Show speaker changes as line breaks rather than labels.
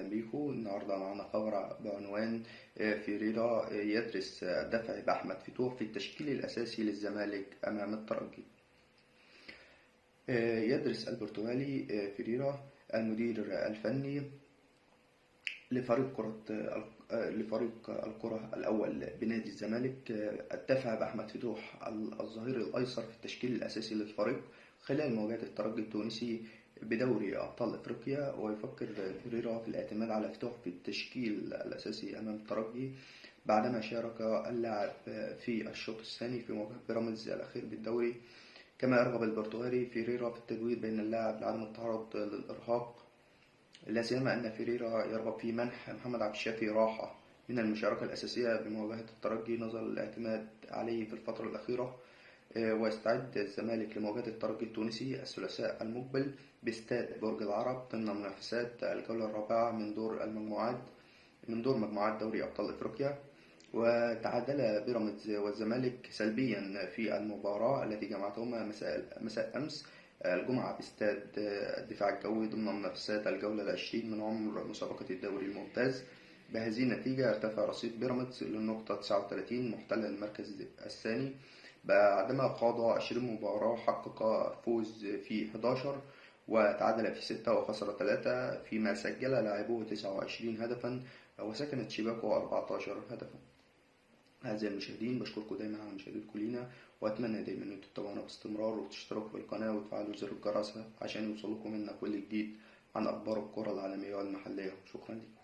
بيكم. النهاردة معنا خبر بعنوان فيريرا يدرس الدفع بأحمد فتوح في التشكيل الأساسي للزمالك أمام الترجي. يدرس البرتغالي فيريرا المدير الفني لفريق الكرة الأول بنادي الزمالك الدفع بأحمد فتوح الظهير الأيسر في التشكيل الأساسي للفريق خلال مواجهة الترجي التونسي بدوري أبطال أفريقيا. ويفكر فيريرا في الاعتماد على فتوح في التشكيل الأساسي أمام الترجي بعدما شارك اللاعب في الشوط الثاني في مواجهة بيراميدز الأخير بالدوري. كما يرغب البرتغالي فيريرا في التجويد بين اللاعب لعدم التعرض للإرهاق، لا سيما أن فيريرا يرغب في منح محمد عبد الشافي راحة من المشاركة الأساسية بمواجهة الترجي نظرا للاعتماد عليه في الفترة الأخيرة. ويستعد الزمالك لمواجهة الترجي التونسي الثلاثاء المقبل باستاد برج العرب ضمن منافسات الجولة الرابعة من دور مجموعات دوري أبطال أفريقيا. وتعادل بيراميدز والزمالك سلبيا في المباراة التي جمعتهما مساء أمس الجمعة باستاد الدفاع الجوي ضمن منافسات الجولة العشرين من عمر مسابقة الدوري الممتاز. بهذه النتيجة ارتفع رصيد بيراميدز للنقطة 39 محتل المركز الثاني بعدما خاض 20 مباراة، حقق فوز في 11 وتعادل في 6 وخسر 3، فيما سجل لاعبوه 29 هدفا وسكنت شباكه 14 هدفا. أعزائي المشاهدين، بشكركم دايما على مشاهدتكم لينا، وأتمنى دايما أن تتابعونا باستمرار وتشتركوا في القناة وتفعلوا زر الجرس عشان يوصلكم منا كل جديد عن أخبار الكرة العالمية والمحلية. شكرا لكم.